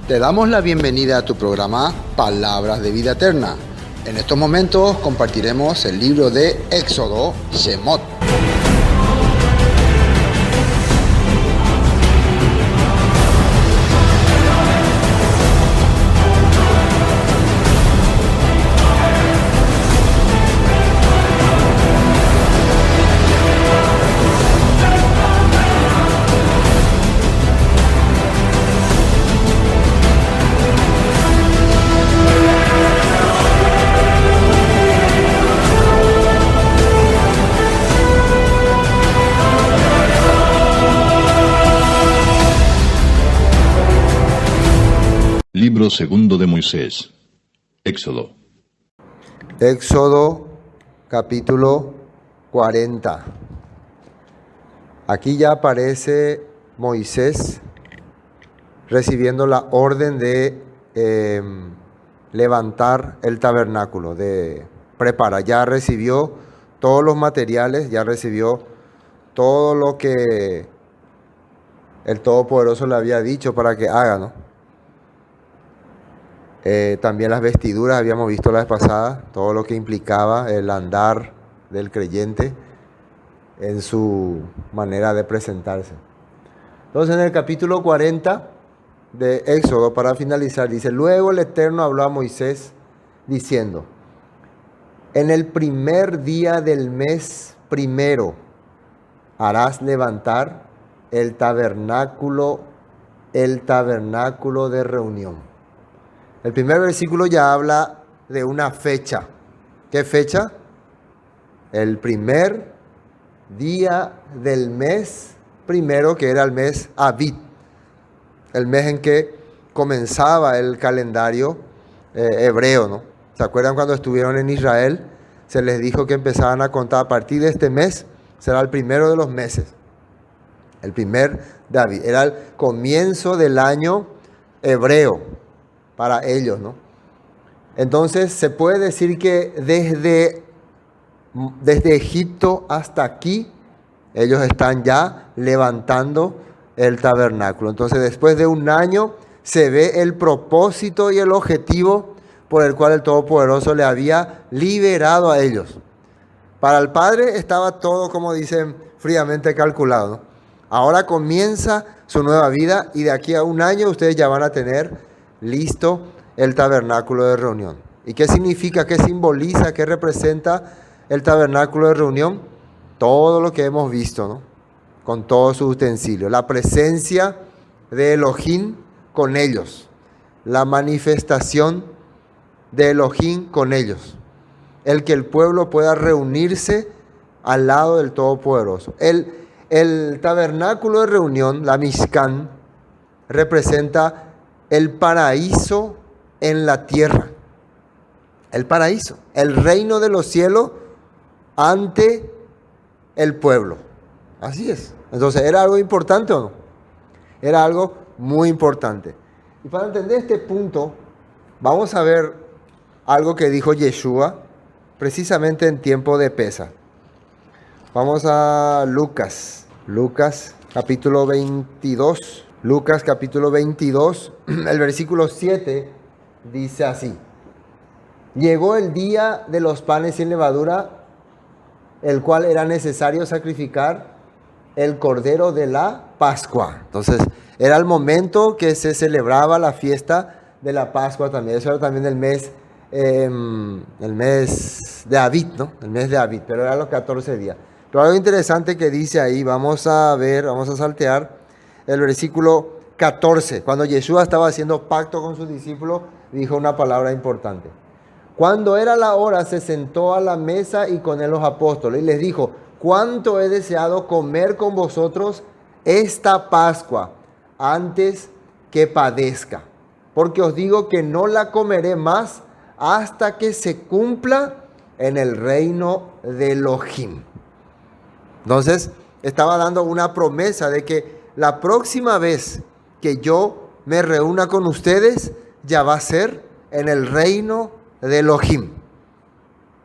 Te damos la bienvenida a tu programa Palabras de Vida Eterna. En estos momentos compartiremos el libro de Éxodo, Shemot. Libro segundo de Moisés. Éxodo. Éxodo capítulo 40. Aquí ya aparece Moisés recibiendo la orden de levantar el tabernáculo, de preparar. Ya recibió todos los materiales, ya recibió todo lo que el Todopoderoso le había dicho para que haga, ¿no? También las vestiduras, habíamos visto la vez pasada, todo lo que implicaba el andar del creyente en su manera de presentarse. Entonces en el capítulo 40 de Éxodo, para finalizar, dice: luego el Eterno habló a Moisés diciendo: en el primer día del mes primero harás levantar el tabernáculo de reunión. El primer versículo ya habla de una fecha. ¿Qué fecha? El primer día del mes primero, que era el mes Abib, el mes en que comenzaba el calendario hebreo, ¿no? ¿Se acuerdan cuando estuvieron en Israel? Se les dijo que empezaban a contar a partir de este mes, será el primero de los meses. El primer de Abib, era el comienzo del año hebreo para ellos, ¿no? Entonces se puede decir que desde Egipto hasta aquí, ellos están ya levantando el tabernáculo. Entonces después de un año se ve el propósito y el objetivo por el cual el Todopoderoso le había liberado a ellos. Para el Padre estaba todo, como dicen, fríamente calculado, ¿no? Ahora comienza su nueva vida y de aquí a un año ustedes ya van a tener listo el tabernáculo de reunión. ¿Y qué significa? ¿Qué simboliza? ¿Qué representa el tabernáculo de reunión? Todo lo que hemos visto, ¿no? Con todos sus utensilios. La presencia de Elohim con ellos. La manifestación de Elohim con ellos. El que el pueblo pueda reunirse al lado del Todopoderoso. El tabernáculo de reunión, la Mishkan, representa el paraíso en la tierra. El paraíso, el reino de los cielos ante el pueblo. Así es. Entonces, ¿era algo importante o no? Era algo muy importante. Y para entender este punto, vamos a ver algo que dijo Yeshua precisamente en tiempo de Pesa. Vamos a Lucas capítulo 22. Lucas capítulo 22, el versículo 7 dice así: llegó el día de los panes sin levadura, el cual era necesario sacrificar el cordero de la Pascua. Entonces, era el momento que se celebraba la fiesta de la Pascua también. Eso era también el mes de Abib, ¿no? El mes de Abib, pero eran los 14 días. Pero algo interesante que dice ahí, vamos a saltear el versículo 14. Cuando Yeshua estaba haciendo pacto con sus discípulos, dijo una palabra importante. Cuando era la hora, se sentó a la mesa y con él los apóstoles. Y les dijo: cuánto he deseado comer con vosotros esta Pascua antes que padezca. Porque os digo que no la comeré más hasta que se cumpla en el reino de Elohim. Entonces, estaba dando una promesa de que la próxima vez que yo me reúna con ustedes, ya va a ser en el reino de Elohim.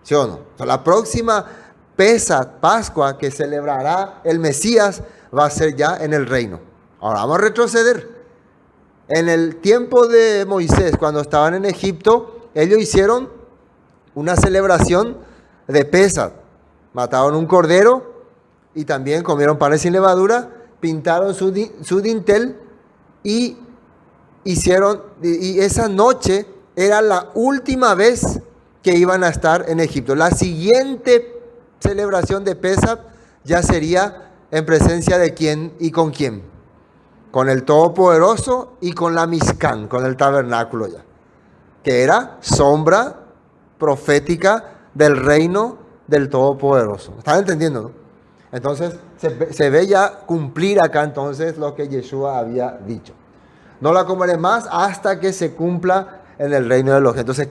¿Sí o no? Entonces, la próxima Pascua que celebrará el Mesías va a ser ya en el reino. Ahora vamos a retroceder. En el tiempo de Moisés, cuando estaban en Egipto, ellos hicieron una celebración de Pesach. Mataron un cordero y también comieron panes sin levadura, pintaron su dintel y esa noche era la última vez que iban a estar en Egipto. La siguiente celebración de Pesach ya sería en presencia de quién y con quién. Con el Todopoderoso y con la Mishkan, con el tabernáculo ya. Que era sombra profética del reino del Todopoderoso. ¿Están entendiendo, no? Entonces se ve ya cumplir acá entonces lo que Yeshua había dicho. No la comeré más hasta que se cumpla en el reino de los gentiles. Entonces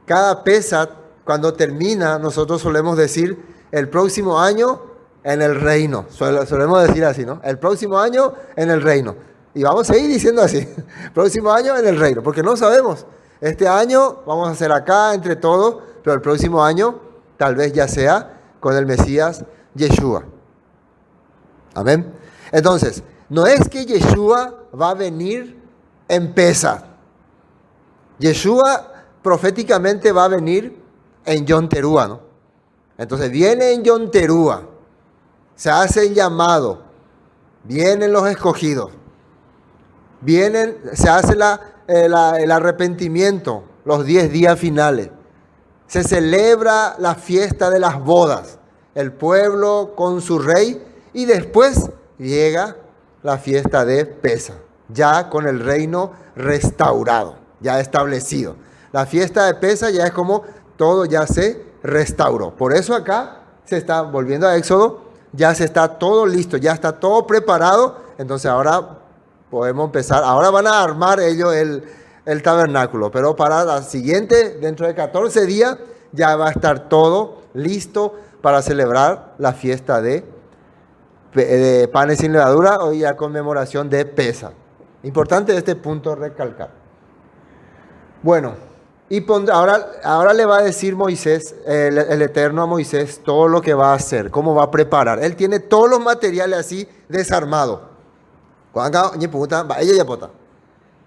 cada Pesach, cuando termina, nosotros solemos decir el próximo año en el reino. Solemos decir así, ¿no? El próximo año en el reino. Y vamos a seguir diciendo así. Próximo año en el reino. Porque no sabemos. Este año vamos a hacer acá entre todos. Pero el próximo año tal vez ya sea con el Mesías Yeshua. Amén. Entonces, no es que Yeshua va a venir en Pesach. Yeshua proféticamente va a venir en Yom Teruah, ¿no? Entonces viene en Yom Teruah, se hace el llamado, vienen los escogidos, se hace el arrepentimiento, los 10 días finales, se celebra la fiesta de las bodas, el pueblo con su rey, y después llega la fiesta de Pesach, ya con el reino restaurado, ya establecido. La fiesta de Pesach ya es como todo ya se restauró. Por eso acá se está volviendo a Éxodo, ya se está todo listo, ya está todo preparado. Entonces ahora podemos empezar. Ahora van a armar ellos el tabernáculo, pero para la siguiente, dentro de 14 días, ya va a estar todo listo para celebrar la fiesta de panes sin levadura o la conmemoración de Pesach. Importante este punto recalcar. Bueno. Y ahora le va a decir Moisés, el Eterno a Moisés, todo lo que va a hacer, cómo va a preparar. Él tiene todos los materiales así desarmados.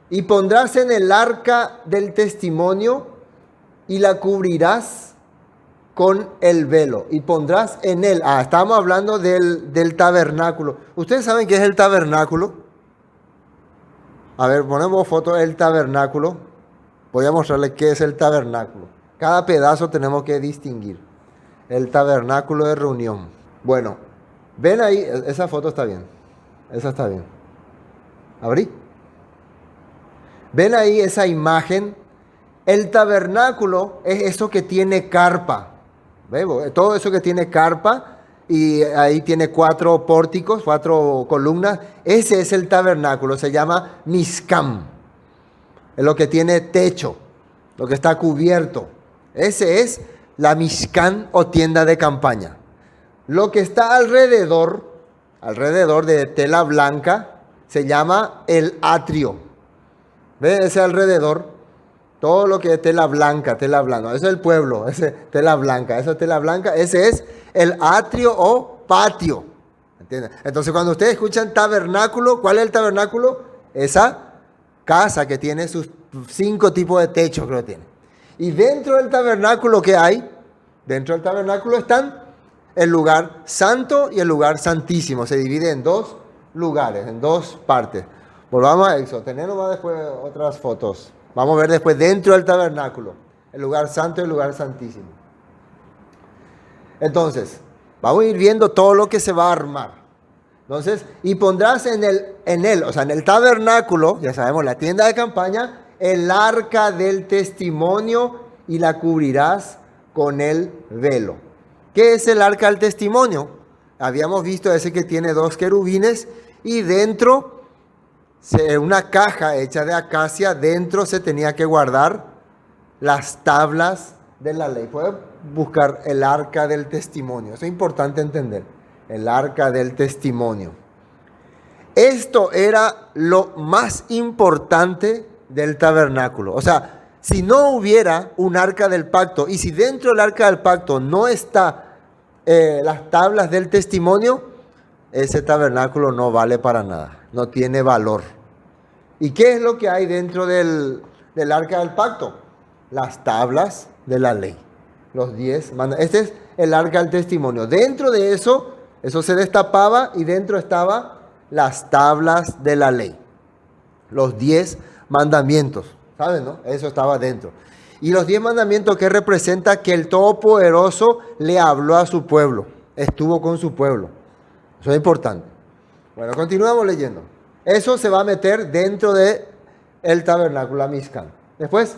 Y pondrás en el arca del testimonio y la cubrirás con el velo. Y pondrás en él. Estamos hablando del tabernáculo. ¿Ustedes saben qué es el tabernáculo? A ver, ponemos foto del tabernáculo. Voy a mostrarles qué es el tabernáculo. Cada pedazo tenemos que distinguir. El tabernáculo de reunión. Bueno, ven ahí, esa foto está bien. Esa está bien. ¿Abrí? Ven ahí esa imagen. El tabernáculo es eso que tiene carpa. ¿Ves? Todo eso que tiene carpa. Y ahí tiene 4 pórticos, 4 columnas. Ese es el tabernáculo. Se llama Mishkan. Es lo que tiene techo, lo que está cubierto. Ese es la Mishkan o tienda de campaña. Lo que está alrededor de tela blanca, se llama el atrio. ¿Ves? Ese alrededor, todo lo que es tela blanca. Eso es el pueblo, ese tela blanca. Ese es el atrio o patio. ¿Entiendes? Entonces cuando ustedes escuchan tabernáculo, ¿cuál es el tabernáculo? Esa casa que tiene sus 5 tipos de techos, creo que tiene. Y dentro del tabernáculo, ¿qué hay? Dentro del tabernáculo están el lugar santo y el lugar santísimo. Se divide en 2 lugares, en 2 partes. Volvamos a Éxodo. Tenemos después otras fotos. Vamos a ver después dentro del tabernáculo. El lugar santo y el lugar santísimo. Entonces, vamos a ir viendo todo lo que se va a armar. Entonces, y pondrás en el tabernáculo, ya sabemos, la tienda de campaña, el arca del testimonio y la cubrirás con el velo. ¿Qué es el arca del testimonio? Habíamos visto ese que tiene 2 querubines y dentro, una caja hecha de acacia, dentro se tenía que guardar las tablas de la ley. Pueden buscar el arca del testimonio, eso es importante entender. El arca del testimonio. Esto era lo más importante del tabernáculo. O sea, si no hubiera un arca del pacto y si dentro del arca del pacto no está las tablas del testimonio, ese tabernáculo no vale para nada. no tiene valor. ¿Y qué es lo que hay dentro del arca del pacto? Las tablas de la ley. Los 10 mandamientos. Este es el arca del testimonio. Dentro de eso se destapaba y dentro estaban las tablas de la ley. Los 10 mandamientos. ¿Saben, no? Eso estaba dentro. Y los 10 mandamientos que representa que el Todopoderoso le habló a su pueblo. Estuvo con su pueblo. Eso es importante. Bueno, continuamos leyendo. Eso se va a meter dentro de el tabernáculo, la Mishkan. Después,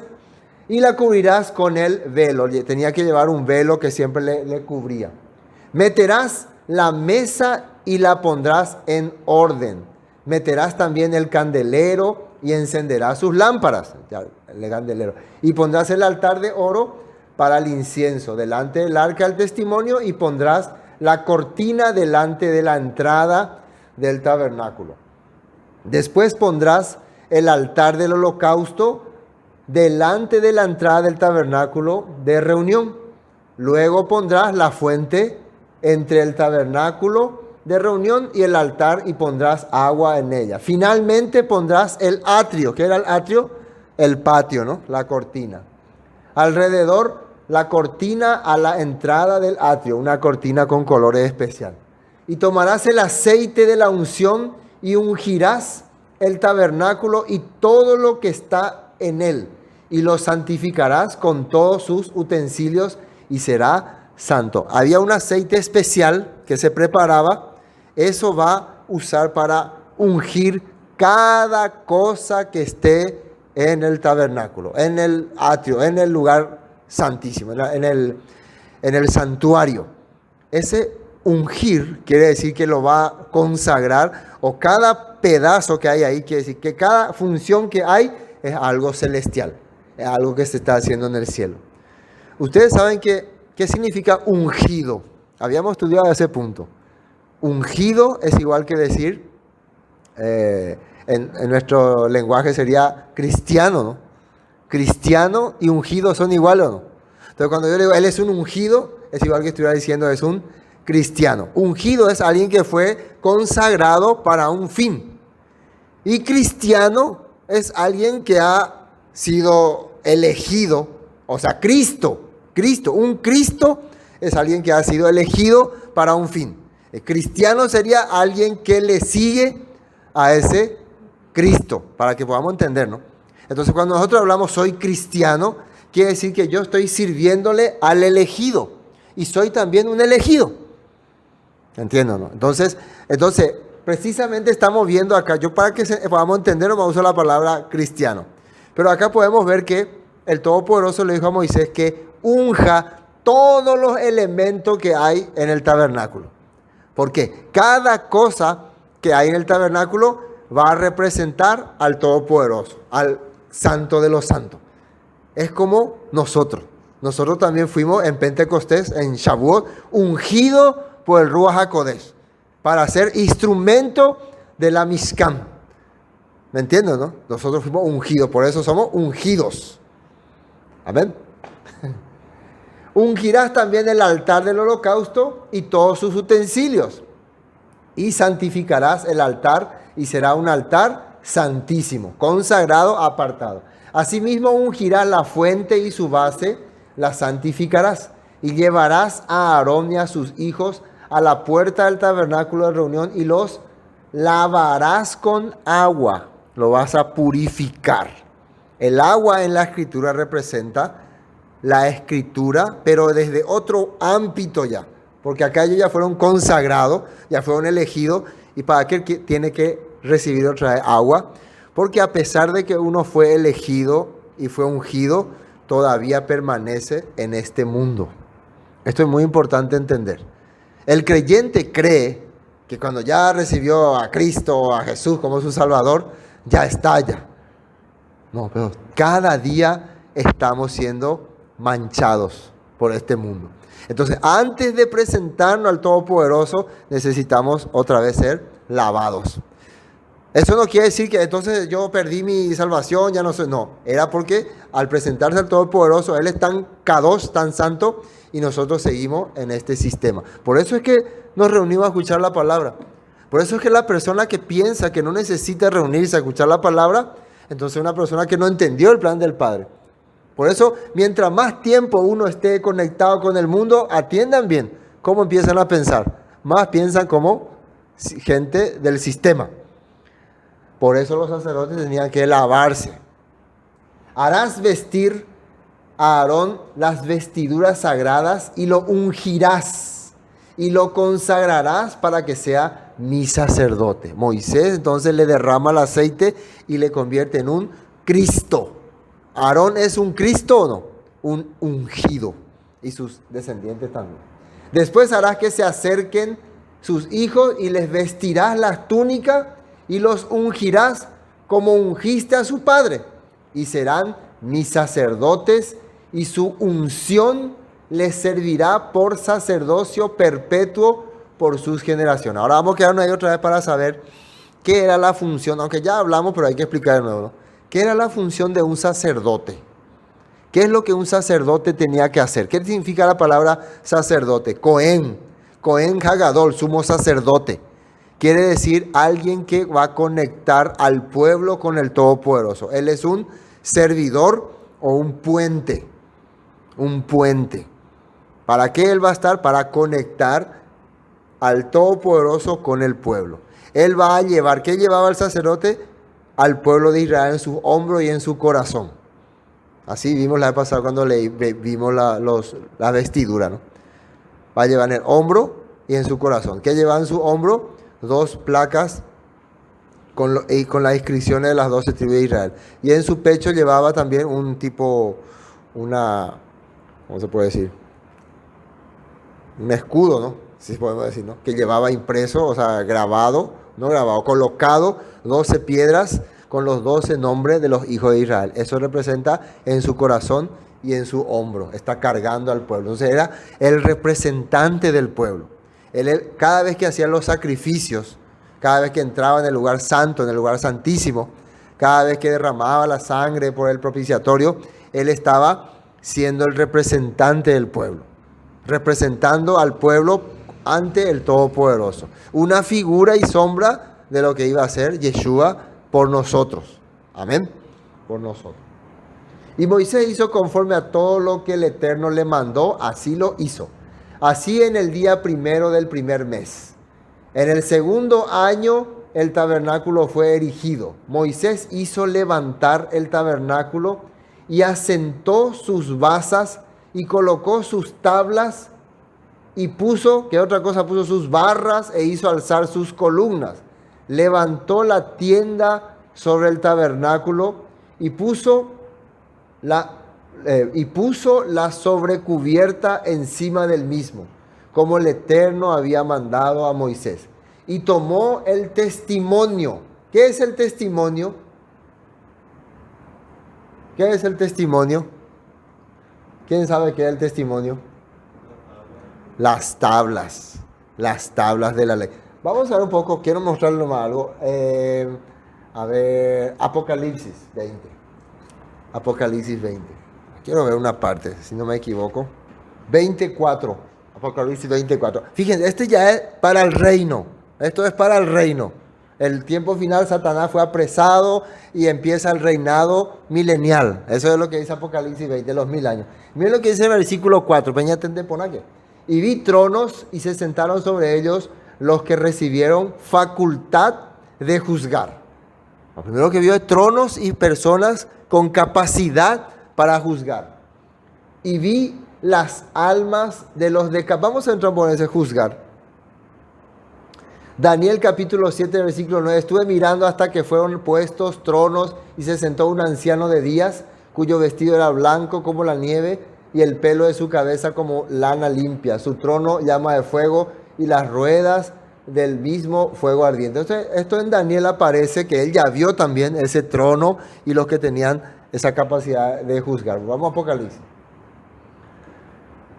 y la cubrirás con el velo. Tenía que llevar un velo que siempre le cubría. Meterás la mesa y la pondrás en orden. Meterás también el candelero y encenderás sus lámparas. Ya, el candelero. Y pondrás el altar de oro para el incienso delante del arca del testimonio y pondrás la cortina delante de la entrada del tabernáculo. Después pondrás el altar del holocausto delante de la entrada del tabernáculo de reunión. Luego pondrás la fuente entre el tabernáculo de reunión y el altar y pondrás agua en ella. Finalmente pondrás el atrio. ¿Qué era el atrio? El patio, ¿no? La cortina. Alrededor, la cortina a la entrada del atrio, una cortina con colores especiales. Y tomarás el aceite de la unción y ungirás el tabernáculo y todo lo que está en él, y lo santificarás con todos sus utensilios y será santo. Había un aceite especial que se preparaba, eso va a usar para ungir cada cosa que esté en el tabernáculo, en el atrio, en el lugar santísimo, en el santuario. Ese ungir quiere decir que lo va a consagrar, o cada pedazo que hay ahí quiere decir que cada función que hay es algo celestial, es algo que se está haciendo en el cielo. Ustedes saben qué significa ungido. Habíamos estudiado ese punto. Ungido es igual que decir, en nuestro lenguaje sería cristiano, ¿no? Cristiano y ungido son iguales, ¿o no? Entonces cuando yo le digo, él es un ungido, es igual que estuviera diciendo, es un cristiano. Ungido es alguien que fue consagrado para un fin. Y cristiano es alguien que ha sido elegido, o sea, Cristo. Un Cristo es alguien que ha sido elegido para un fin. El cristiano sería alguien que le sigue a ese Cristo, para que podamos entender, ¿no? Entonces, cuando nosotros hablamos soy cristiano, quiere decir que yo estoy sirviéndole al elegido y soy también un elegido. ¿Entienden, no? Entonces, precisamente estamos viendo acá, yo para que podamos entender, vamos a usar la palabra cristiano. Pero acá podemos ver que el Todopoderoso le dijo a Moisés que unja todos los elementos que hay en el tabernáculo. Porque cada cosa que hay en el tabernáculo va a representar al Todopoderoso, al Santo de los Santos. Es como nosotros. Nosotros también fuimos en Pentecostés, en Shavuot, ungidos por el Ruach HaKodesh, para ser instrumento de la Mishkan. ¿Me entienden, no? Nosotros fuimos ungidos, por eso somos ungidos. Amén. Ungirás también el altar del holocausto y todos sus utensilios. Y santificarás el altar y será un altar santísimo, consagrado, apartado. Asimismo ungirás la fuente y su base, la santificarás. Y llevarás a Aarón y a sus hijos a la puerta del tabernáculo de reunión y los lavarás con agua. Lo vas a purificar. El agua en la escritura representa la escritura, pero desde otro ámbito ya. Porque acá ellos ya fueron consagrados, ya fueron elegidos. ¿Y para qué tiene que recibir otra vez agua? Porque a pesar de que uno fue elegido y fue ungido, todavía permanece en este mundo. Esto es muy importante entender. El creyente cree que cuando ya recibió a Cristo, a Jesús como su Salvador, ya está ya. No, pero cada día estamos siendo manchados por este mundo. Entonces, antes de presentarnos al Todopoderoso, necesitamos otra vez ser lavados. Eso no quiere decir que entonces yo perdí mi salvación, ya no sé. No, era porque al presentarse al Todopoderoso, Él es tan Kadosh, tan santo, y nosotros seguimos en este sistema. Por eso es que nos reunimos a escuchar la palabra. Por eso es que la persona que piensa que no necesita reunirse a escuchar la palabra, entonces es una persona que no entendió el plan del Padre. Por eso, mientras más tiempo uno esté conectado con el mundo, atiendan bien cómo empiezan a pensar. Más piensan como gente del sistema. Por eso los sacerdotes tenían que lavarse. Harás vestir a Aarón las vestiduras sagradas y lo ungirás y lo consagrarás para que sea mi sacerdote. Moisés entonces le derrama el aceite y le convierte en un Cristo. ¿Aarón es un Cristo o no? Un ungido. Y sus descendientes también. Después harás que se acerquen sus hijos y les vestirás las túnicas y los ungirás como ungiste a su padre. Y serán mis sacerdotes y su unción les servirá por sacerdocio perpetuo por sus generaciones. Ahora vamos a quedarnos ahí otra vez para saber qué era la función, aunque ya hablamos, pero hay que explicar de nuevo, ¿no? ¿Qué era la función de un sacerdote? ¿Qué es lo que un sacerdote tenía que hacer? ¿Qué significa la palabra sacerdote? Cohen Hagadol, sumo sacerdote. Quiere decir alguien que va a conectar al pueblo con el Todopoderoso. Él es un servidor o un puente. Un puente. ¿Para qué él va a estar? Para conectar al Todopoderoso con el pueblo. Él va a llevar, ¿qué llevaba el sacerdote? Al pueblo de Israel en su hombro y en su corazón. Así vimos la vez pasada cuando vimos la vestidura, ¿no? Va a llevar en el hombro y en su corazón. ¿Qué lleva en su hombro? 2 placas con las inscripciones de las 12 tribus de Israel. Y en su pecho llevaba también un tipo, ¿cómo se puede decir? Un escudo, ¿no? Si podemos decir, ¿no? Que llevaba impreso, o sea, colocado 12 piedras con los 12 nombres de los hijos de Israel. Eso representa en su corazón y en su hombro. Está cargando al pueblo. Entonces era el representante del pueblo. Cada vez que hacían los sacrificios, cada vez que entraba en el lugar santo, en el lugar santísimo, cada vez que derramaba la sangre por el propiciatorio, él estaba siendo el representante del pueblo, representando al pueblo ante el Todopoderoso. Una figura y sombra de lo que iba a hacer Yeshua por nosotros. Amén. Por nosotros. Y Moisés hizo conforme a todo lo que el Eterno le mandó, así lo hizo. Así en el día primero del primer mes. En el segundo año el tabernáculo fue erigido. Moisés hizo levantar el tabernáculo y asentó sus basas y colocó sus tablas y puso, ¿qué otra cosa? Puso sus barras e hizo alzar sus columnas. Levantó la tienda sobre el tabernáculo y puso la sobrecubierta encima del mismo, como el Eterno había mandado a Moisés. Y tomó el testimonio. ¿Qué es el testimonio? ¿Qué es el testimonio? ¿Quién sabe qué es el testimonio? Las tablas de la ley. Vamos a ver un poco, quiero mostrarles nomás algo. A ver, Apocalipsis 20. Apocalipsis 20. Quiero ver una parte, si no me equivoco. 24. Apocalipsis 24. Fíjense, este ya es para el reino. Esto es para el reino. El tiempo final, Satanás fue apresado y empieza el reinado milenial. Eso es lo que dice Apocalipsis 20, los 1000 años. Miren lo que dice el versículo 4. Y vi tronos y se sentaron sobre ellos los que recibieron facultad de juzgar. Lo primero que vio es tronos y personas con capacidad para juzgar. Y vi las almas de los vamos a entrar por ese juzgar. Daniel capítulo 7, versículo 9. Estuve mirando hasta que fueron puestos tronos y se sentó un anciano de días, cuyo vestido era blanco como la nieve y el pelo de su cabeza como lana limpia. Su trono llama de fuego y las ruedas del mismo fuego ardiente. Entonces, esto en Daniel aparece que él ya vio también ese trono y los que tenían esa capacidad de juzgar. Vamos a Apocalipsis.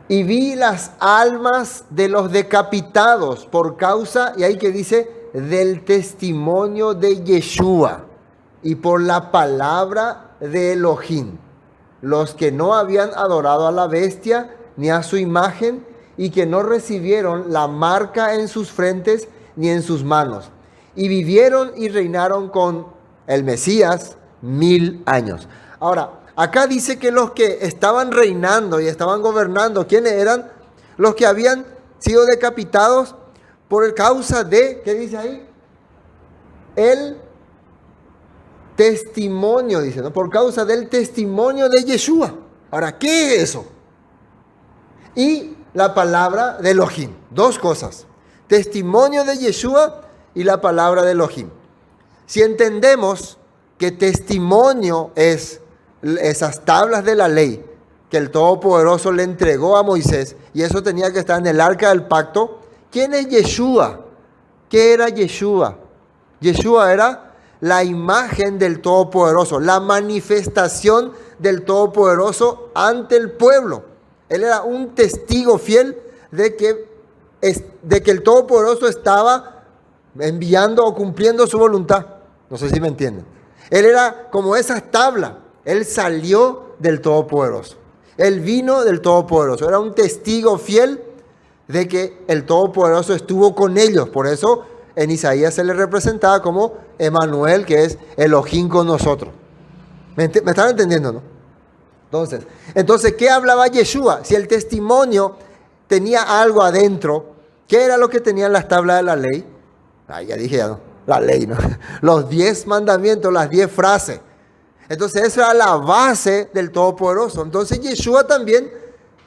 Y vi las almas de los decapitados por causa, y ahí que dice, del testimonio de Yeshua y por la palabra de Elohim, los que no habían adorado a la bestia ni a su imagen y que no recibieron la marca en sus frentes ni en sus manos. Y vivieron y reinaron con el Mesías 1000 años. Ahora, acá dice que los que estaban reinando y estaban gobernando, ¿quiénes eran? Los que habían sido decapitados por causa de, ¿qué dice ahí? El testimonio, dice, ¿no? Por causa del testimonio de Yeshua. Ahora, ¿qué es eso? Y la palabra de Elohim. Dos cosas. Testimonio de Yeshua y la palabra de Elohim. Si entendemos que testimonio es esas tablas de la ley que el Todopoderoso le entregó a Moisés, y eso tenía que estar en el arca del pacto, ¿quién es Yeshua? ¿Qué era Yeshua? Yeshua era la imagen del Todopoderoso, la manifestación del Todopoderoso ante el pueblo. Él era un testigo fiel de que el Todopoderoso estaba enviando o cumpliendo su voluntad. No sé si me entienden. Él era como esas tablas. Él salió del Todopoderoso. Él vino del Todopoderoso. Era un testigo fiel de que el Todopoderoso estuvo con ellos. Por eso en Isaías se le representaba como Emanuel, que es Elohim con nosotros. ¿Me están entendiendo, no? Entonces, ¿qué hablaba Yeshua? Si el testimonio tenía algo adentro, ¿qué era lo que tenían las tablas de la ley? Ya dije, ya no, la ley, ¿no? Los 10 mandamientos, las 10 frases. Entonces, esa era la base del Todopoderoso. Entonces, Yeshua también,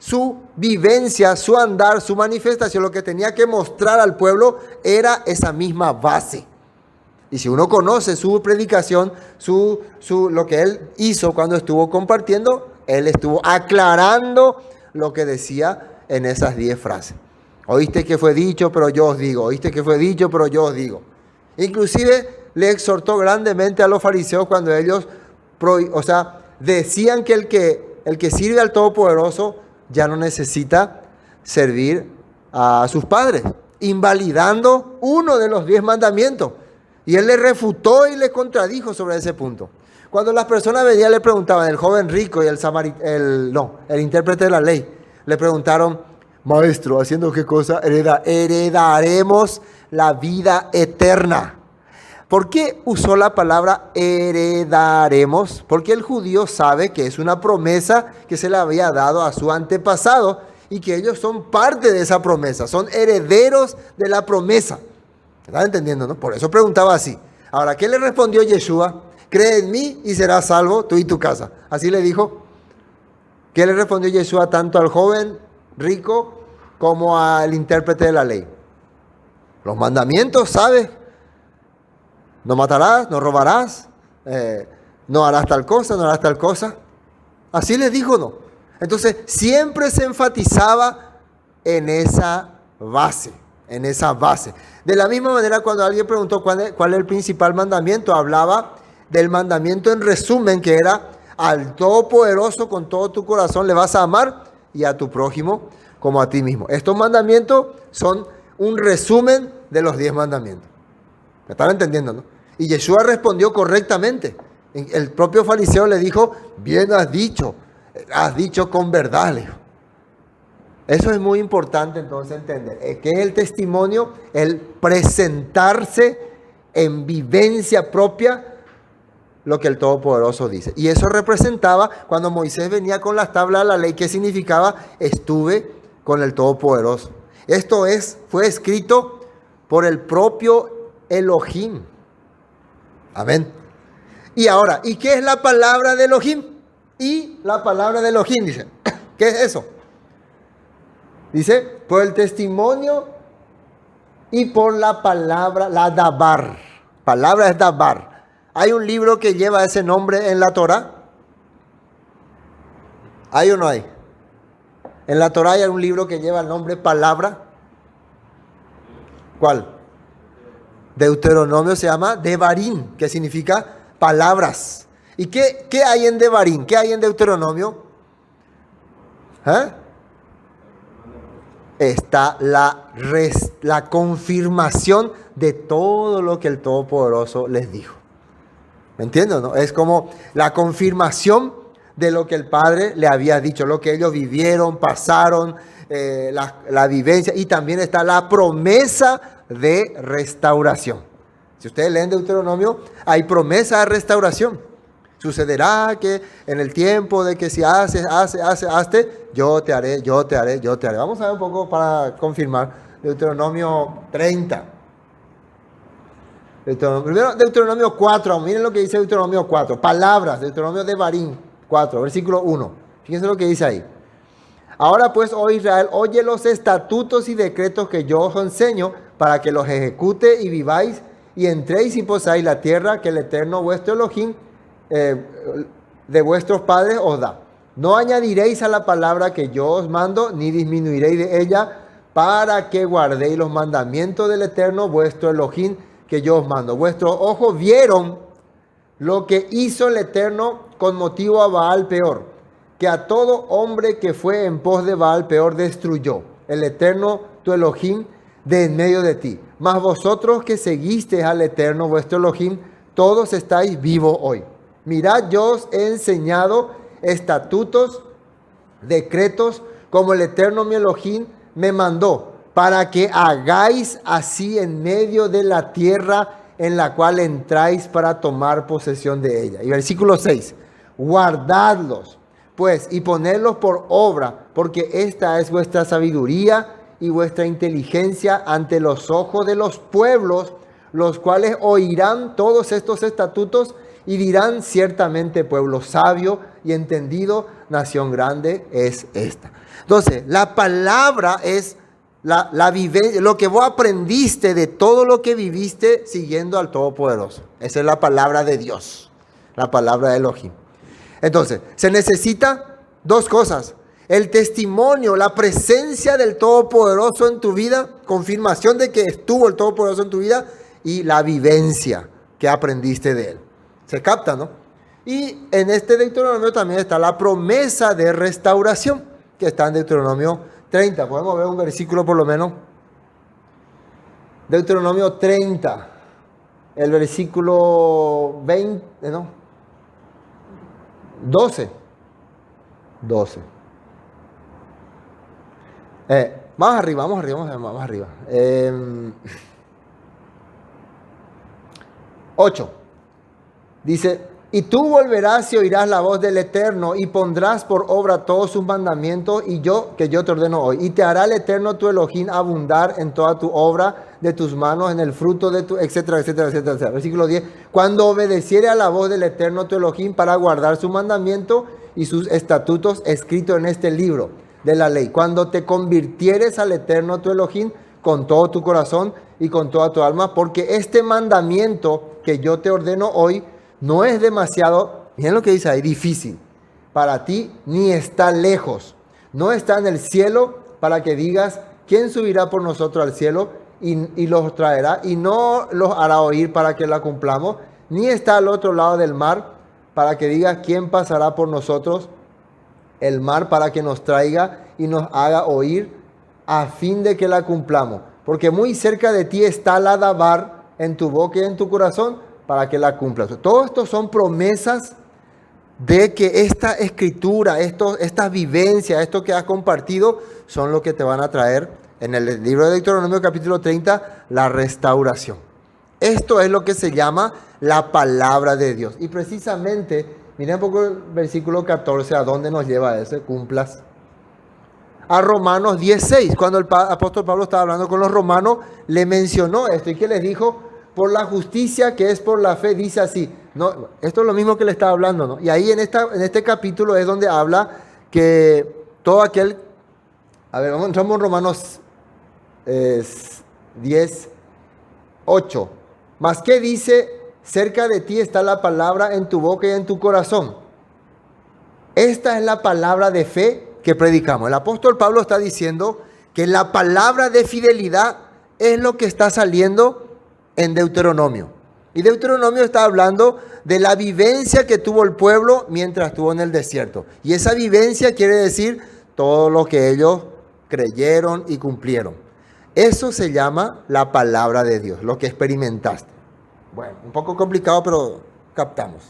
su vivencia, su andar, su manifestación, lo que tenía que mostrar al pueblo era esa misma base. Y si uno conoce su predicación, lo que él hizo cuando estuvo compartiendo, él estuvo aclarando lo que decía en esas 10 frases. Oíste que fue dicho, pero yo os digo. Oíste que fue dicho, pero yo os digo. Inclusive le exhortó grandemente a los fariseos cuando ellos, decían que el que sirve al Todopoderoso ya no necesita servir a sus padres, invalidando uno de los 10 mandamientos. Y él le refutó y le contradijo sobre ese punto. Cuando las personas venían, le preguntaban, el joven rico y el intérprete de la ley, le preguntaron, maestro, ¿haciendo qué cosa? Heredaremos la vida eterna. ¿Por qué usó la palabra heredaremos? Porque el judío sabe que es una promesa que se le había dado a su antepasado y que ellos son parte de esa promesa, son herederos de la promesa. ¿Están entendiendo, no? Por eso preguntaba así. Ahora, ¿qué le respondió Yeshua? Cree en mí y serás salvo tú y tu casa. Así le dijo. ¿Qué le respondió Yeshua tanto al joven rico como al intérprete de la ley? Los mandamientos, ¿sabes? No matarás, no robarás, no harás tal cosa, no harás tal cosa. Así les dijo, ¿no? Entonces, siempre se enfatizaba en esa base, en esa base. De la misma manera, cuando alguien preguntó cuál es el principal mandamiento, hablaba del mandamiento en resumen, que era al Todopoderoso con todo tu corazón le vas a amar y a tu prójimo como a ti mismo. Estos mandamientos son un resumen de los 10 mandamientos. ¿Me están entendiendo, no? Y Yeshua respondió correctamente. El propio fariseo le dijo, bien has dicho con verdad, le dijo. Eso es muy importante entonces entender. ¿Qué es el testimonio? El presentarse en vivencia propia lo que el Todopoderoso dice. Y eso representaba cuando Moisés venía con las tablas de la ley. ¿Qué significaba? Estuve con el Todopoderoso. Esto fue escrito por el propio Elohim. Amén. Y ahora, ¿y qué es la palabra de Elohim? Y la palabra de Elohim, dice. ¿Qué es eso? Dice, por el testimonio y por la palabra, la Dabar. Palabra es Dabar. ¿Hay un libro que lleva ese nombre en la Torah? ¿Hay o no hay? En la Torah hay un libro que lleva el nombre palabra. ¿Cuál? Deuteronomio se llama Devarim, que significa palabras. ¿Y qué hay en Devarim? ¿Qué hay en Deuteronomio? Está la confirmación de todo lo que el Todopoderoso les dijo. ¿Me entiendes, no? Es como la confirmación de lo que el Padre le había dicho, lo que ellos vivieron, pasaron, la vivencia. Y también está la promesa de restauración. Si ustedes leen Deuteronomio, hay promesa de restauración. Sucederá que en el tiempo de que si haces, yo te haré. Vamos a ver un poco para confirmar. Deuteronomio 30. Primero Deuteronomio 4. Miren lo que dice Deuteronomio 4. Palabras. Deuteronomio de Barín 4, versículo 1. Fíjense lo que dice ahí. Ahora pues, oh Israel, oye los estatutos y decretos que yo os enseño para que los ejecute y viváis y entréis y poseáis la tierra que el Eterno vuestro Elohim de vuestros padres os da. No añadiréis a la palabra que yo os mando, ni disminuiréis de ella, para que guardéis los mandamientos del Eterno vuestro Elohim que yo os mando. Vuestros ojos vieron lo que hizo el Eterno con motivo a Baal peor, que a todo hombre que fue en pos de Baal peor destruyó el Eterno tu Elohim de en medio de ti. Mas vosotros que seguisteis al Eterno vuestro Elohim, todos estáis vivos hoy. Mirad, yo os he enseñado estatutos, decretos, como el Eterno mi Elohim me mandó, para que hagáis así en medio de la tierra en la cual entráis para tomar posesión de ella. Y versículo 6, guardadlos, pues, y ponedlos por obra, porque esta es vuestra sabiduría y vuestra inteligencia ante los ojos de los pueblos, los cuales oirán todos estos estatutos y dirán: ciertamente pueblo sabio y entendido, nación grande es esta. Entonces, la palabra es la vivencia, lo que vos aprendiste de todo lo que viviste siguiendo al Todopoderoso. Esa es la palabra de Dios, la palabra de Elohim. Entonces, se necesita dos cosas: el testimonio, la presencia del Todopoderoso en tu vida, confirmación de que estuvo el Todopoderoso en tu vida, y la vivencia que aprendiste de Él. Se capta, ¿no? Y en este Deuteronomio también está la promesa de restauración, que está en Deuteronomio 30. Podemos ver un versículo por lo menos. Deuteronomio 30, el versículo 20, ¿no? 12. Más arriba. 8. Dice: y tú volverás y oirás la voz del Eterno y pondrás por obra todos sus mandamientos que yo te ordeno hoy. Y te hará el Eterno tu Elohim abundar en toda tu obra de tus manos, en el fruto de tu, etcétera, etcétera, etcétera, etcétera. Versículo 10. Cuando obedeciere a la voz del Eterno tu Elohim para guardar su mandamiento y sus estatutos escritos en este libro de la ley. Cuando te convirtieres al Eterno tu Elohim con todo tu corazón y con toda tu alma, porque este mandamiento que yo te ordeno hoy no es demasiado, miren lo que dice ahí, difícil para ti, ni está lejos. No está en el cielo para que digas: ¿quién subirá por nosotros al cielo y los traerá? Y no los hará oír para que la cumplamos. Ni está al otro lado del mar para que digas: ¿quién pasará por nosotros el mar para que nos traiga y nos haga oír a fin de que la cumplamos? Porque muy cerca de ti está la Dabar en tu boca y en tu corazón, para que la cumplas. Todo esto son promesas de que esta escritura, esta vivencia, esto que has compartido, son lo que te van a traer en el libro de Deuteronomio capítulo 30, la restauración. Esto es lo que se llama la palabra de Dios. Y precisamente, miren un poco el versículo 14, ¿a dónde nos lleva ese? Cumplas. A Romanos 10:6, cuando el apóstol Pablo estaba hablando con los romanos, le mencionó esto y que les dijo: por la justicia que es por la fe, dice así. No, esto es lo mismo que le estaba hablando, ¿no? Y ahí en este capítulo es donde habla que todo aquel... A ver, entramos en Romanos 10:8. Mas ¿qué dice? Cerca de ti está la palabra en tu boca y en tu corazón. Esta es la palabra de fe que predicamos. El apóstol Pablo está diciendo que la palabra de fidelidad es lo que está saliendo en Deuteronomio. Y Deuteronomio está hablando de la vivencia que tuvo el pueblo mientras estuvo en el desierto. Y esa vivencia quiere decir todo lo que ellos creyeron y cumplieron. Eso se llama la palabra de Dios, lo que experimentaste. Bueno, un poco complicado, pero captamos.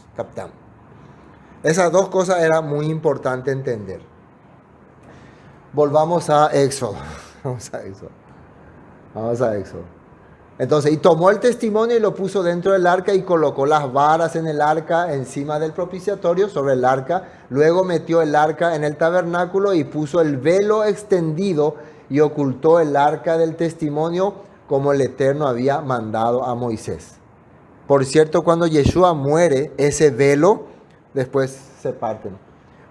Esas dos cosas era muy importante entender. Volvamos a Éxodo. Vamos a Éxodo. Entonces, y tomó el testimonio y lo puso dentro del arca y colocó las varas en el arca encima del propiciatorio sobre el arca. Luego metió el arca en el tabernáculo y puso el velo extendido y ocultó el arca del testimonio como el Eterno había mandado a Moisés. Por cierto, cuando Yeshua muere, ese velo después se parte.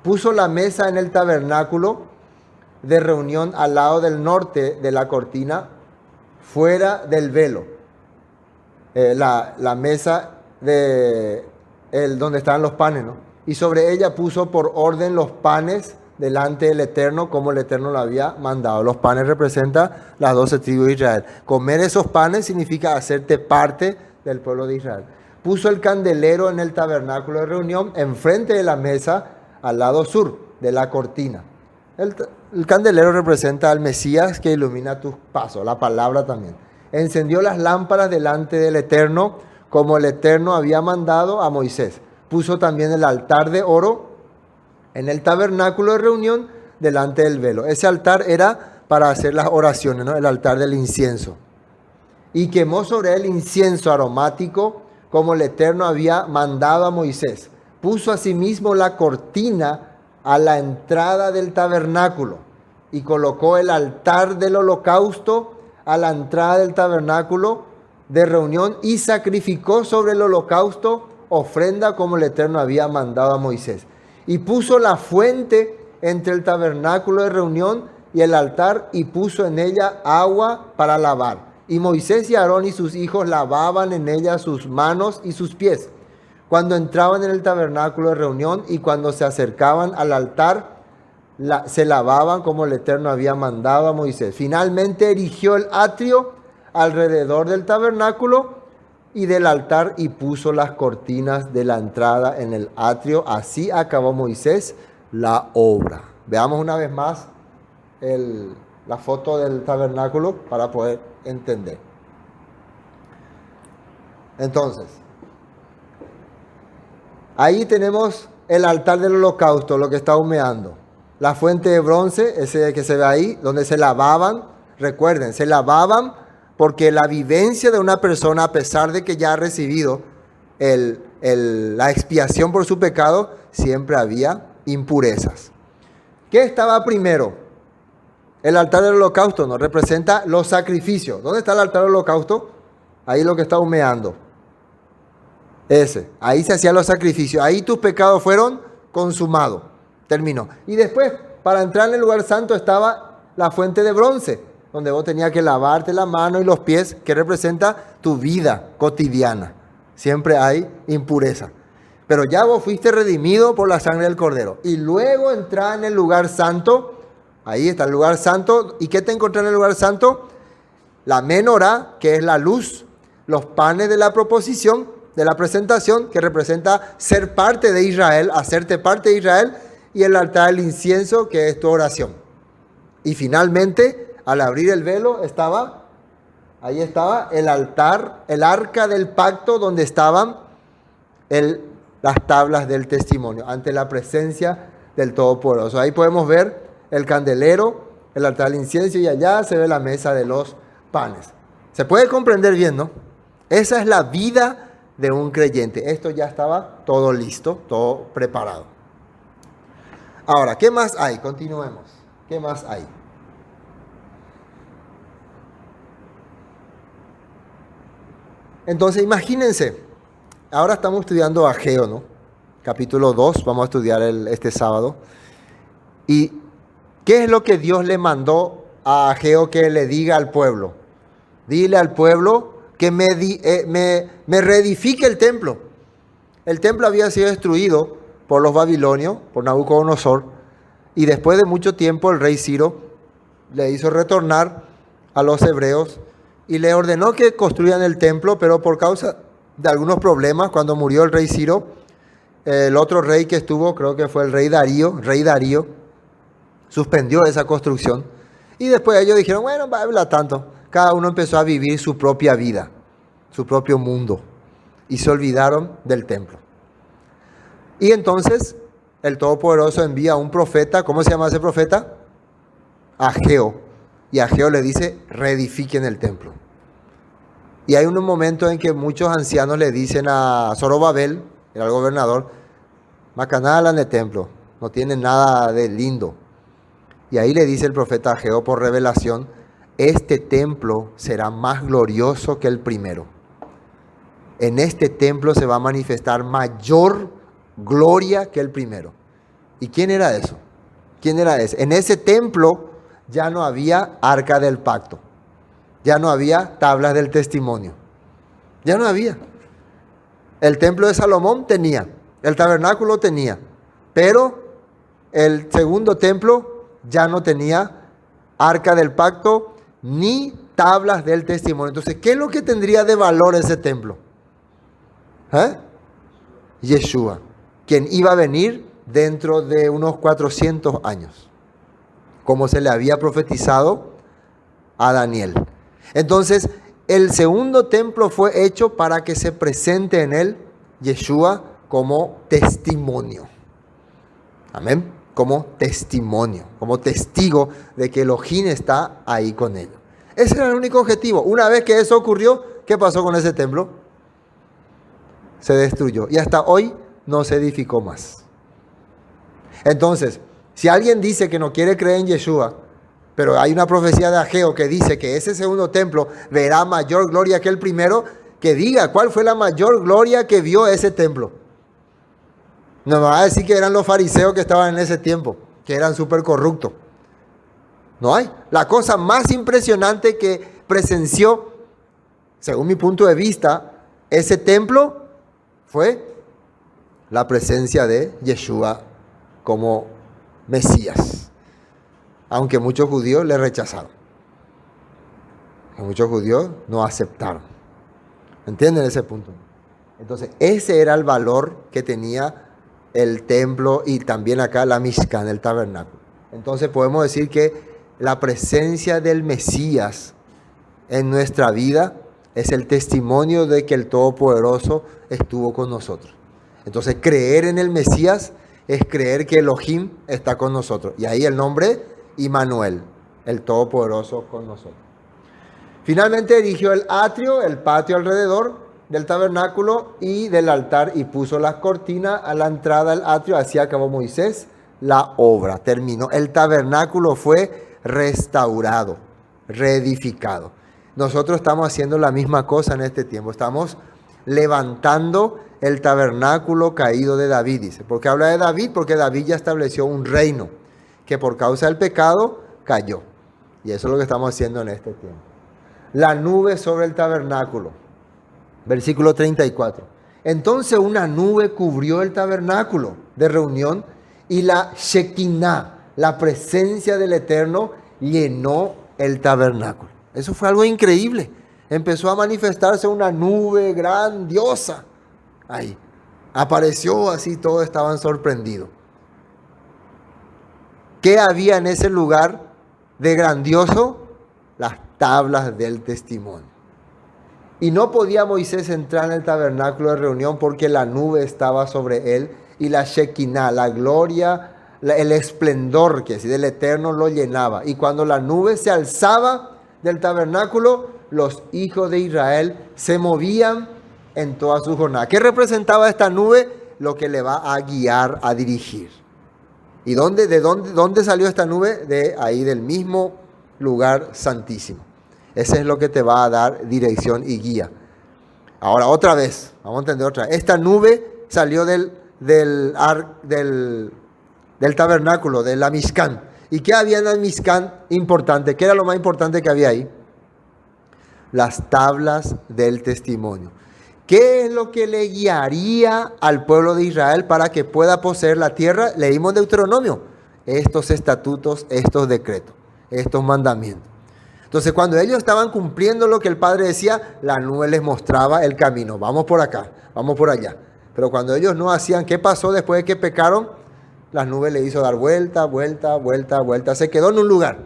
Puso la mesa en el tabernáculo de reunión al lado del norte de la cortina, fuera del velo. La mesa donde estaban los panes, ¿no? Y sobre ella puso por orden los panes delante del Eterno, como el Eterno lo había mandado. Los panes representan las 12 tribus de Israel. Comer esos panes significa hacerte parte del pueblo de Israel. Puso el candelero en el tabernáculo de reunión, enfrente de la mesa, al lado sur de la cortina. El candelero representa al Mesías que ilumina tus pasos, la palabra también. Encendió las lámparas delante del Eterno, como el Eterno había mandado a Moisés. Puso también el altar de oro en el tabernáculo de reunión delante del velo. Ese altar era para hacer las oraciones, ¿no? El altar del incienso. Y quemó sobre él incienso aromático, como el Eterno había mandado a Moisés. Puso asimismo la cortina a la entrada del tabernáculo y colocó el altar del holocausto a la entrada del tabernáculo de reunión y sacrificó sobre el holocausto ofrenda como el Eterno había mandado a Moisés. Y puso la fuente entre el tabernáculo de reunión y el altar y puso en ella agua para lavar. Y Moisés y Aarón y sus hijos lavaban en ella sus manos y sus pies cuando entraban en el tabernáculo de reunión, y cuando se acercaban al altar, se lavaban como el Eterno había mandado a Moisés. Finalmente erigió el atrio alrededor del tabernáculo y del altar y puso las cortinas de la entrada en el atrio. Así acabó Moisés la obra. Veamos una vez más la foto del tabernáculo para poder entender. Entonces, ahí tenemos el altar del holocausto, lo que está humeando. La fuente de bronce, ese que se ve ahí, donde se lavaban. Recuerden, se lavaban porque la vivencia de una persona, a pesar de que ya ha recibido la expiación por su pecado, siempre había impurezas. ¿Qué estaba primero? El altar del holocausto nos representa los sacrificios. ¿Dónde está el altar del holocausto? Ahí lo que está humeando. Ahí se hacían los sacrificios. Ahí tus pecados fueron consumados. Terminó. Y después, para entrar en el lugar santo, estaba la fuente de bronce, donde vos tenías que lavarte la mano y los pies, que representa tu vida cotidiana. Siempre hay impureza. Pero ya vos fuiste redimido por la sangre del Cordero. Y luego entrar en el lugar santo. Ahí está el lugar santo. ¿Y qué te encontrás en el lugar santo? La menorá, que es la luz. Los panes de la proposición, de la presentación, que representa ser parte de Israel, hacerte parte de Israel. Y el altar del incienso, que es tu oración. Y finalmente, al abrir el velo, ahí estaba el altar, el arca del pacto, donde estaban las tablas del testimonio, ante la presencia del Todopoderoso. Ahí podemos ver el candelero, el altar del incienso, y allá se ve la mesa de los panes. Se puede comprender bien, ¿no? Esa es la vida de un creyente. Esto ya estaba todo listo, todo preparado. Ahora, ¿qué más hay? Continuemos. ¿Qué más hay? Entonces, imagínense. Ahora estamos estudiando Ageo, ¿no? Capítulo 2, vamos a estudiar este sábado. ¿Y qué es lo que Dios le mandó a Ageo que le diga al pueblo? Dile al pueblo que me reedifique el templo. El templo había sido destruido por los babilonios, por Nabucodonosor, y después de mucho tiempo el rey Ciro le hizo retornar a los hebreos y le ordenó que construyan el templo, pero por causa de algunos problemas, cuando murió el rey Ciro, el otro rey que estuvo, creo que fue el rey Darío, suspendió esa construcción, y después ellos dijeron, bueno, va a hablar tanto. Cada uno empezó a vivir su propia vida, su propio mundo, y se olvidaron del templo. Y entonces el Todopoderoso envía a un profeta. ¿Cómo se llama ese profeta? Ageo. Y Ageo le dice, reedifiquen el templo. Y hay unos momentos en que muchos ancianos le dicen a Zorobabel, era el gobernador, Macanala en el templo, no tiene nada de lindo. Y ahí le dice el profeta Ageo por revelación, este templo será más glorioso que el primero. En este templo se va a manifestar mayor gloria que el primero. ¿Y quién era eso? ¿Quién era ese? En ese templo ya no había arca del pacto. Ya no había tablas del testimonio. Ya no había. El templo de Salomón tenía. El tabernáculo tenía. Pero el segundo templo ya no tenía arca del pacto ni tablas del testimonio. Entonces, ¿qué es lo que tendría de valor ese templo? Yeshua, quien iba a venir dentro de unos 400 años, como se le había profetizado a Daniel. Entonces, el segundo templo fue hecho para que se presente en él Yeshua como testimonio. Amén. Como testimonio, como testigo de que Elohim está ahí con ellos. Ese era el único objetivo. Una vez que eso ocurrió, ¿qué pasó con ese templo? Se destruyó y hasta hoy no se edificó más. Entonces, si alguien dice que no quiere creer en Yeshua, pero hay una profecía de Ageo que dice que ese segundo templo verá mayor gloria que el primero, que diga cuál fue la mayor gloria que vio ese templo. No me va a decir que eran los fariseos que estaban en ese tiempo, que eran súper corruptos. No hay. La cosa más impresionante que presenció, según mi punto de vista, ese templo fue la presencia de Yeshua como Mesías. Aunque muchos judíos le rechazaron. Muchos judíos no aceptaron. ¿Entienden ese punto? Entonces, ese era el valor que tenía el templo y también acá la Mishkan, el tabernáculo. Entonces podemos decir que la presencia del Mesías en nuestra vida es el testimonio de que el Todopoderoso estuvo con nosotros. Entonces, creer en el Mesías es creer que Elohim está con nosotros. Y ahí el nombre, Immanuel, el Todopoderoso con nosotros. Finalmente erigió el atrio, el patio alrededor del tabernáculo y del altar y puso las cortinas a la entrada del atrio. Así acabó Moisés la obra. Terminó. El tabernáculo fue restaurado, reedificado. Nosotros estamos haciendo la misma cosa en este tiempo. Estamos levantando el tabernáculo caído de David, dice. ¿Por qué habla de David? Porque David ya estableció un reino que por causa del pecado cayó. Y eso es lo que estamos haciendo en este tiempo. La nube sobre el tabernáculo. Versículo 34. Entonces una nube cubrió el tabernáculo de reunión y la Shekinah, la presencia del Eterno, llenó el tabernáculo. Eso fue algo increíble. Empezó a manifestarse una nube grandiosa. Ahí. Apareció así, todos estaban sorprendidos. ¿Qué había en ese lugar de grandioso? Las tablas del testimonio. Y no podía Moisés entrar en el tabernáculo de reunión porque la nube estaba sobre él y la Shekinah, la gloria, el esplendor que así del Eterno lo llenaba. Y cuando la nube se alzaba del tabernáculo, los hijos de Israel se movían en toda su jornada. ¿Qué representaba esta nube? Lo que le va a guiar, a dirigir. ¿Y de dónde salió esta nube? De ahí, del mismo lugar santísimo. Ese es lo que te va a dar dirección y guía. Ahora, otra vez, vamos a entender otra vez. Esta nube salió del tabernáculo, de la Mishkan. ¿Y qué había en la Mishkan importante? ¿Qué era lo más importante que había ahí? Las tablas del testimonio. ¿Qué es lo que le guiaría al pueblo de Israel para que pueda poseer la tierra? Leímos Deuteronomio. Estos estatutos, estos decretos, estos mandamientos. Entonces, cuando ellos estaban cumpliendo lo que el Padre decía, la nube les mostraba el camino. Vamos por acá, vamos por allá. Pero cuando ellos no hacían, ¿qué pasó después de que pecaron? Las nubes le hizo dar vuelta. Se quedó en un lugar.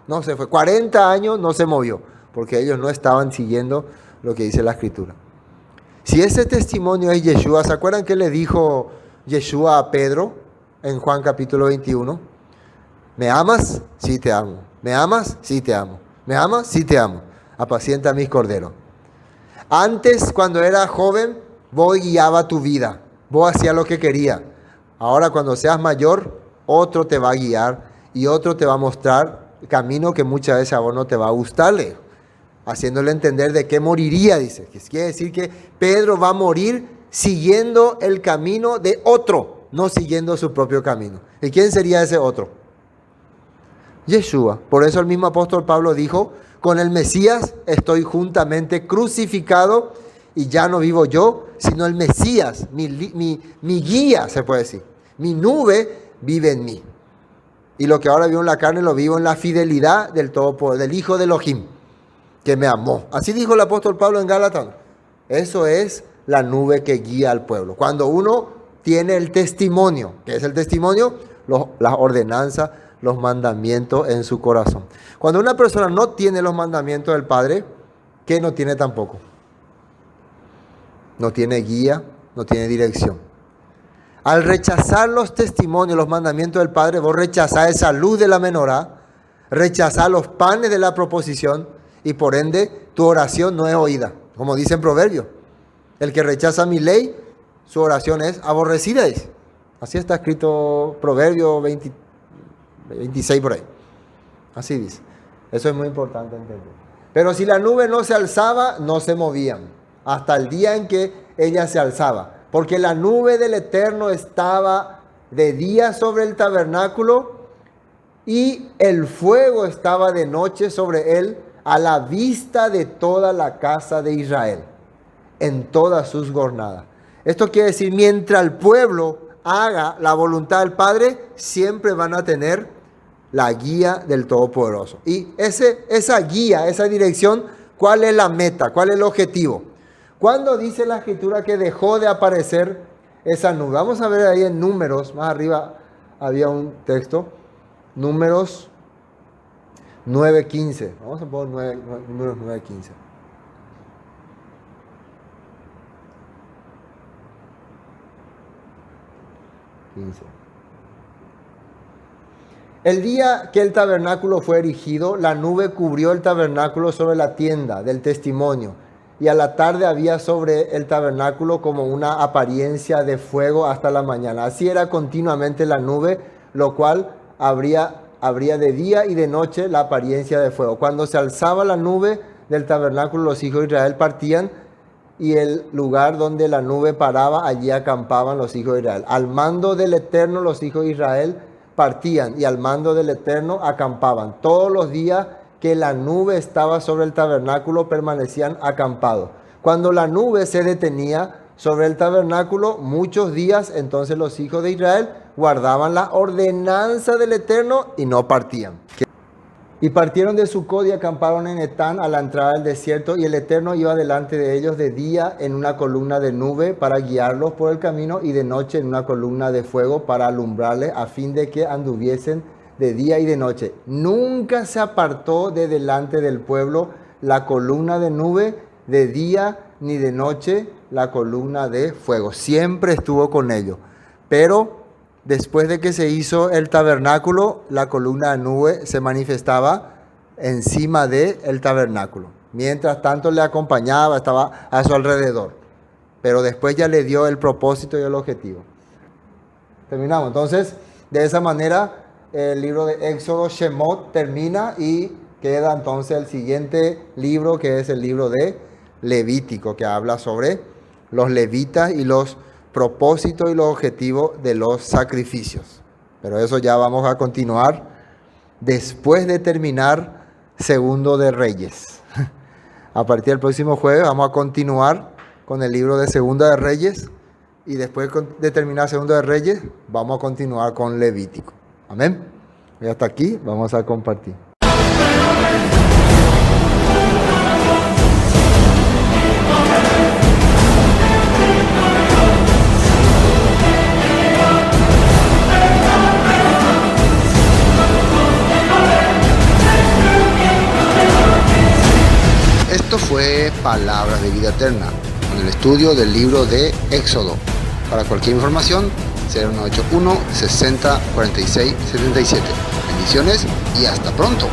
No se fue. 40 años no se movió. Porque ellos no estaban siguiendo lo que dice la Escritura. Si ese testimonio es Yeshua, ¿se acuerdan qué le dijo Yeshua a Pedro en Juan capítulo 21? ¿Me amas? Sí te amo. ¿Me amas? Sí te amo. ¿Me amas? Sí te amo. Apacienta a mis corderos. Antes, cuando era joven, vos guiabas tu vida, vos hacías lo que querías. Ahora, cuando seas mayor, otro te va a guiar y otro te va a mostrar el camino que muchas veces a vos no te va a gustarle, haciéndole entender de qué moriría, dice. Que quiere decir que Pedro va a morir siguiendo el camino de otro, no siguiendo su propio camino. ¿Y quién sería ese otro? Yeshua. Por eso el mismo apóstol Pablo dijo, con el Mesías estoy juntamente crucificado y ya no vivo yo, sino el Mesías, mi guía, se puede decir. Mi nube vive en mí. Y lo que ahora vivo en la carne lo vivo en la fidelidad del Todopoderoso, del Hijo de Elohim, que me amó. Así dijo el apóstol Pablo en Gálatas. Eso es la nube que guía al pueblo. Cuando uno tiene el testimonio, ¿qué es el testimonio? Las ordenanzas, los mandamientos en su corazón. Cuando una persona no tiene los mandamientos del Padre, ¿qué no tiene tampoco? No tiene guía, no tiene dirección. Al rechazar los testimonios, los mandamientos del Padre, vos rechazás esa luz de la menorá, rechazás los panes de la proposición y por ende tu oración no es oída. Como dice en Proverbios, el que rechaza mi ley, su oración es aborrecida, dice. Así está escrito Proverbios 26 por ahí. Así dice. Eso es muy importante entender. Pero si la nube no se alzaba, no se movían. Hasta el día en que ella se alzaba. Porque la nube del Eterno estaba de día sobre el tabernáculo y el fuego estaba de noche sobre él a la vista de toda la casa de Israel, en todas sus jornadas. Esto quiere decir, mientras el pueblo haga la voluntad del Padre, siempre van a tener la guía del Todopoderoso. Y esa guía, esa dirección, ¿cuál es la meta? ¿Cuál es el objetivo? ¿Cuándo dice la Escritura que dejó de aparecer esa nube? Vamos a ver ahí en Números, más arriba había un texto, Números 9:15. Vamos a poner Números 9:15. El día que el tabernáculo fue erigido, la nube cubrió el tabernáculo sobre la tienda del testimonio, y a la tarde había sobre el tabernáculo como una apariencia de fuego hasta la mañana. Así era continuamente la nube, lo cual habría de día y de noche la apariencia de fuego. Cuando se alzaba la nube del tabernáculo, los hijos de Israel partían, y el lugar donde la nube paraba, allí acampaban los hijos de Israel. Al mando del Eterno, los hijos de Israel partían, y al mando del Eterno acampaban. Todos los días que la nube estaba sobre el tabernáculo, permanecían acampados. Cuando la nube se detenía sobre el tabernáculo muchos días, entonces los hijos de Israel guardaban la ordenanza del Eterno y no partían. Y partieron de Sucot y acamparon en Etán a la entrada del desierto, y el Eterno iba delante de ellos de día en una columna de nube para guiarlos por el camino, y de noche en una columna de fuego para alumbrarles, a fin de que anduviesen de día y de noche. Nunca se apartó de delante del pueblo la columna de nube de día, ni de noche la columna de fuego. Siempre estuvo con ellos. Pero después de que se hizo el tabernáculo, la columna de nube se manifestaba encima del tabernáculo. Mientras tanto le acompañaba, estaba a su alrededor. Pero después ya le dio el propósito y el objetivo. Terminamos. Entonces, de esa manera, el libro de Éxodo, Shemot, termina y queda entonces el siguiente libro, que es el libro de Levítico, que habla sobre los levitas y los propósitos y los objetivos de los sacrificios. Pero eso ya vamos a continuar después de terminar Segundo de Reyes. A partir del próximo jueves vamos a continuar con el libro de Segunda de Reyes, y después de terminar Segundo de Reyes vamos a continuar con Levítico. Amén. Y hasta aquí vamos a compartir. Esto fue Palabras de Vida Eterna, con el estudio del libro de Éxodo. Para cualquier información, 0981 60 46 77. Bendiciones y hasta pronto.